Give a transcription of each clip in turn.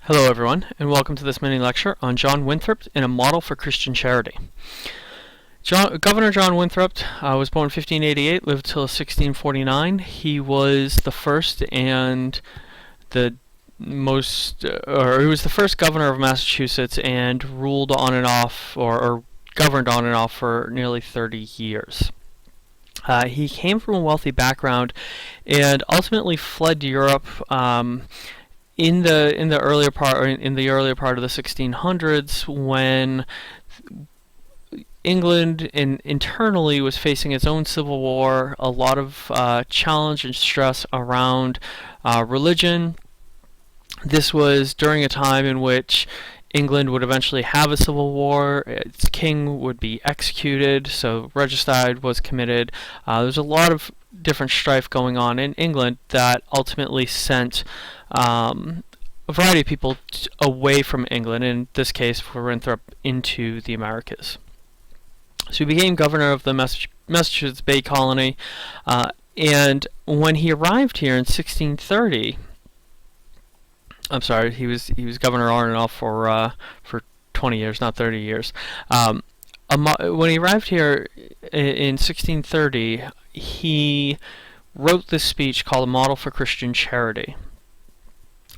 Hello everyone, and welcome to this mini lecture on John Winthrop and a model for Christian charity. Governor John Winthrop was born in 1588, lived till 1649. He was the first and the most, or he was the first governor of Massachusetts and ruled on and off, or governed on and off for nearly 30 years. He came from a wealthy background and ultimately fled to Europe. In the earlier part of the 1600s, when England internally was facing its own civil war, a lot of challenge and stress around religion. This was during a time in which England would eventually have a civil war. Its king would be executed, so regicide was committed. There was a lot of different strife going on in England that ultimately sent a variety of people away from England, in this case for Winthrop, into the Americas. So he became governor of the Massachusetts Bay Colony, and when he arrived here in 1630, he was governor on and off for 20 years, not 30 years. When he arrived here in 1630, he wrote this speech called "A Model for Christian Charity."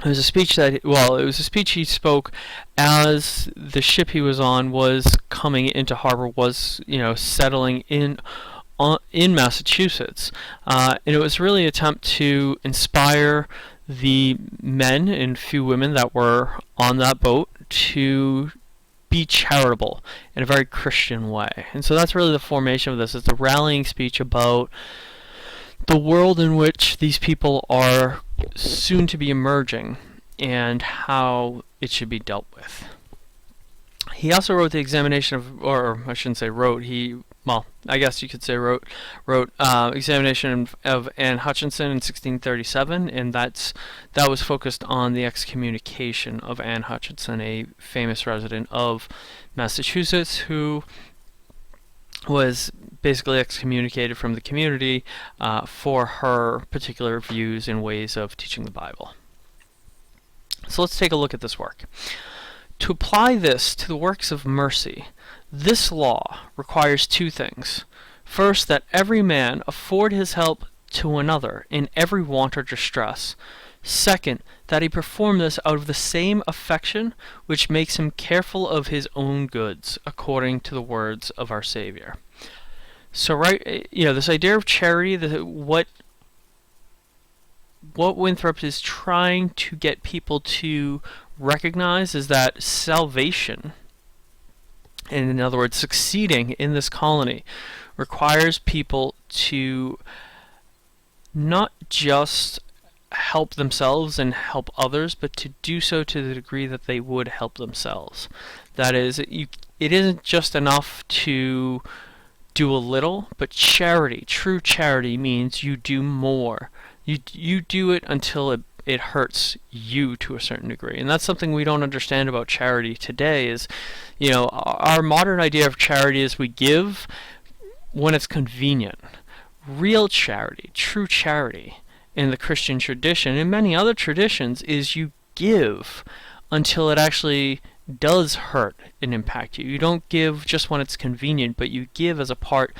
It was a speech he spoke as the ship he was on was coming into harbor, was settling in Massachusetts, and it was really an attempt to inspire the men and few women that were on that boat to be charitable in a very Christian way. And so that's really the formation of this. It's a rallying speech about the world in which these people are soon to be emerging and how it should be dealt with. He also wrote the examination of, or I shouldn't say wrote, I guess you could say wrote examination of Anne Hutchinson in 1637, and that was focused on the excommunication of Anne Hutchinson, a famous resident of Massachusetts who was basically excommunicated from the community for her particular views and ways of teaching the Bible. So let's take a look at this work. To apply this to the works of mercy, this law requires two things. First, that every man afford his help to another in every want or distress. Second, that he perform this out of the same affection which makes him careful of his own goods, according to the words of our Savior. So, this idea of charity, what Winthrop is trying to get people to recognize is that salvation, and in other words, succeeding in this colony, requires people to not just help themselves and help others, but to do so to the degree that they would help themselves. That is, it isn't just enough to do a little, but true charity means you do more. You do it until it hurts you to a certain degree. And that's something we don't understand about charity today is, our modern idea of charity is we give when it's convenient. Real charity, true charity in the Christian tradition and many other traditions is you give until it actually does hurt and impact you. You don't give just when it's convenient, but you give as a part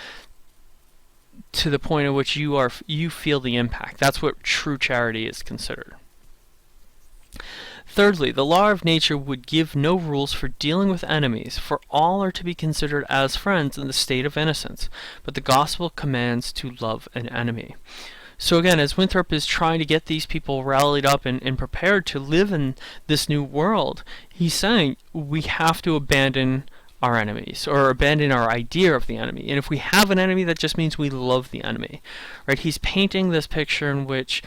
to the point at which you feel the impact. That's what true charity is considered. Thirdly, the law of nature would give no rules for dealing with enemies, for all are to be considered as friends in the state of innocence, but the gospel commands to love an enemy. So again, as Winthrop is trying to get these people rallied up and prepared to live in this new world, he's saying we have to abandon our enemies, or abandon our idea of the enemy. And if we have an enemy, that just means we love the enemy. Right? He's painting this picture in which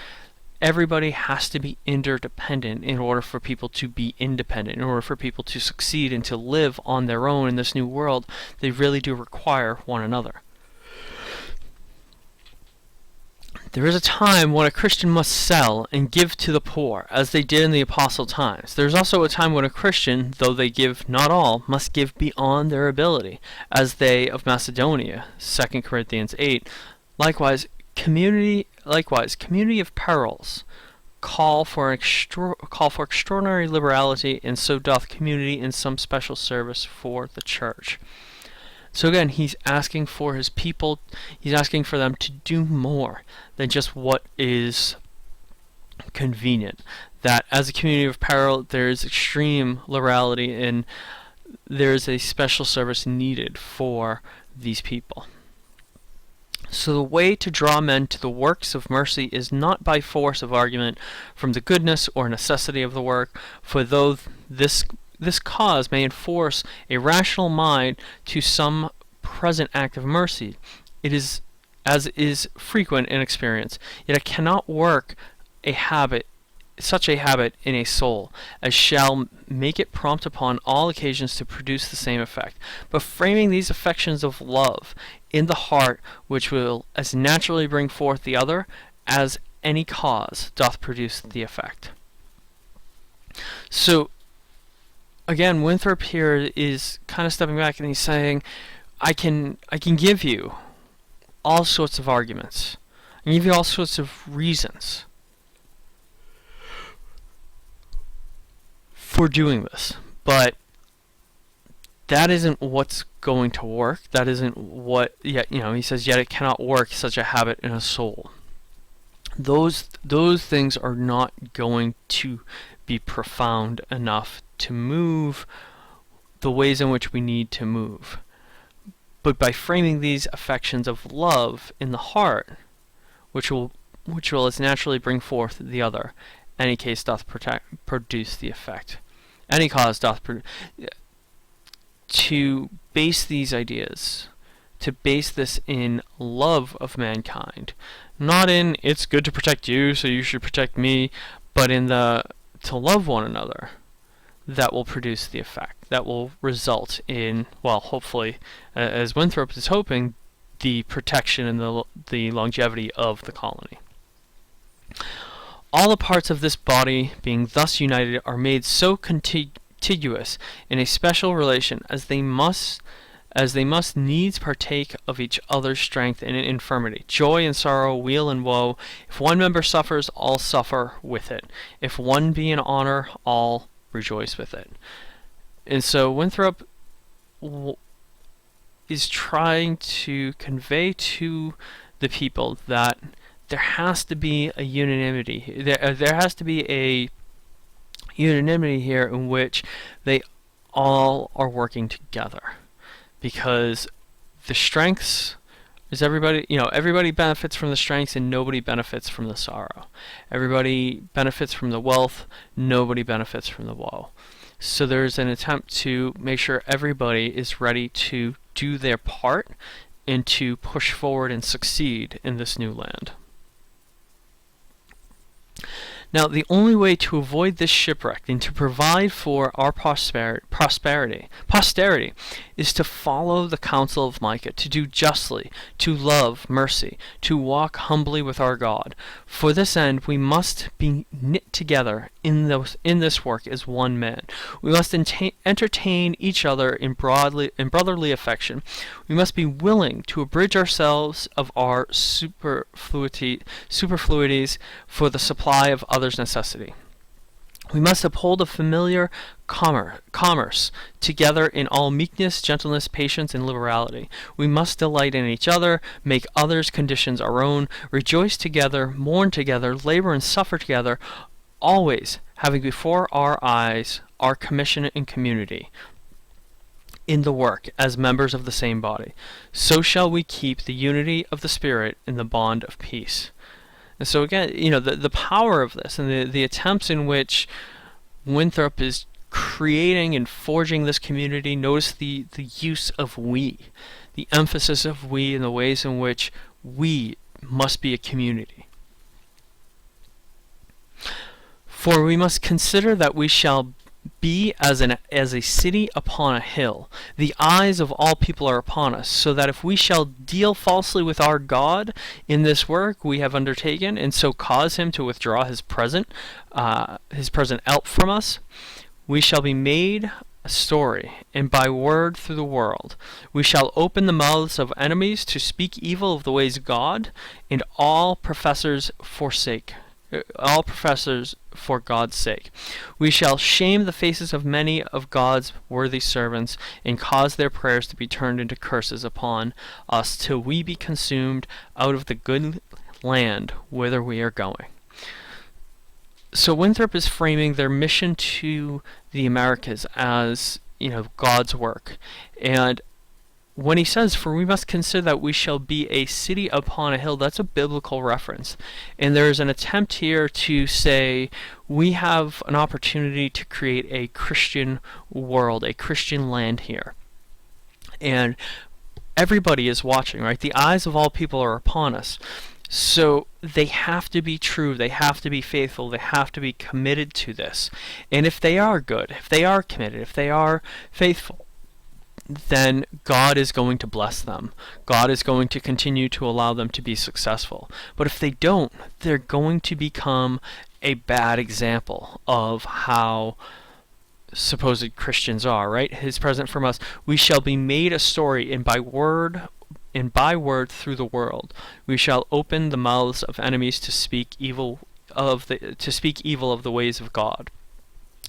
everybody has to be interdependent in order for people to be independent. In order for people to succeed and to live on their own in this new world, they really do require one another. There is a time when a Christian must sell and give to the poor, as they did in the apostle times. There is also a time when a Christian, though they give not all, must give beyond their ability, as they of Macedonia, 2 Corinthians 8. Likewise, community of perils, call for extraordinary liberality, and so doth community in some special service for the church. So again, he's asking for his people, he's asking for them to do more than just what is convenient. That as a community of peril, there is extreme liberality and there is a special service needed for these people. So the way to draw men to the works of mercy is not by force of argument from the goodness or necessity of the work, for though this cause may enforce a rational mind to some present act of mercy, it is as is frequent in experience, yet it cannot work such a habit in a soul as shall make it prompt upon all occasions to produce the same effect, but framing these affections of love in the heart, which will as naturally bring forth the other as any cause doth produce the effect. So again, Winthrop here is kind of stepping back and he's saying, I can give you all sorts of arguments. I can give you all sorts of reasons for doing this, but that isn't what's going to work. That isn't what, he says, yet it cannot work such a habit in a soul. Those things are not going to be profound enough to move the ways in which we need to move. But by framing these affections of love in the heart, which will as naturally bring forth the other, any case doth produce the effect. Any cause doth produce. To base these ideas, to base this in love of mankind, not in it's good to protect you, so you should protect me, but in to love one another, that will produce the effect. That will result in, well, hopefully, as Winthrop is hoping, the protection and the longevity of the colony. All the parts of this body being thus united are made so contiguous in a special relation as they must needs partake of each other's strength and infirmity, joy and sorrow, weal and woe. If one member suffers, all suffer with it. If one be in honor, all rejoice with it. And so Winthrop is trying to convey to the people that there has to be a unanimity. There has to be a unanimity here in which they all are working together, because the strengths is everybody benefits from the strengths and nobody benefits from the sorrow. Everybody benefits from the wealth, nobody benefits from the woe. So there's an attempt to make sure everybody is ready to do their part and to push forward and succeed in this new land. Now, the only way to avoid this shipwreck and to provide for our posterity, is to follow the counsel of Micah, to do justly, to love mercy, to walk humbly with our God. For this end, we must be knit together in this work as one man. We must entertain each other in brotherly affection. We must be willing to abridge ourselves of our superfluities for the supply of others' necessity. We must uphold a familiar commerce together in all meekness, gentleness, patience, and liberality. We must delight in each other, make others' conditions our own, rejoice together, mourn together, labor and suffer together, always having before our eyes our commission and community in the work as members of the same body. So shall we keep the unity of the Spirit in the bond of peace. And so again, the power of this and the attempts in which Winthrop is creating and forging this community, notice the use of we, the emphasis of we, and the ways in which we must be a community. For we must consider that we shall be as a city upon a hill. The eyes of all people are upon us, so that if we shall deal falsely with our God in this work we have undertaken, and so cause him to withdraw his present help from us, we shall be made a story, and by word through the world. We shall open the mouths of enemies to speak evil of the ways of God, and all professors forsake all professors for God's sake. We shall shame the faces of many of God's worthy servants, and cause their prayers to be turned into curses upon us, till we be consumed out of the good land whither we are going. So Winthrop is framing their mission to the Americas as, God's work. And when he says, "For we must consider that we shall be a city upon a hill," that's a biblical reference. And there's an attempt here to say we have an opportunity to create a Christian world, a Christian land here. And everybody is watching, right? The eyes of all people are upon us. So they have to be true, they have to be faithful, they have to be committed to this. And if they are good, if they are committed, if they are faithful, then God is going to bless them. God is going to continue to allow them to be successful. But if they don't, they're going to become a bad example of how supposed Christians are, right? His present from us, "We shall be made a story, and by word through the world. We shall open the mouths of enemies to speak evil of the ways of God."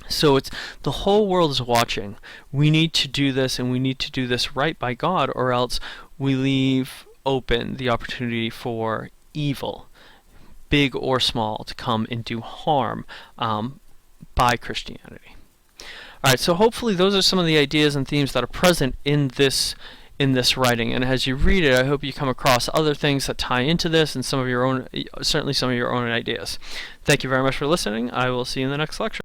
So it's the whole world is watching. We need to do this, and we need to do this right by God, or else we leave open the opportunity for evil, big or small, to come and do harm by Christianity. All right, so hopefully those are some of the ideas and themes that are present in this writing, and as you read it, I hope you come across other things that tie into this, and certainly some of your own ideas. Thank you very much for listening. I will see you in the next lecture.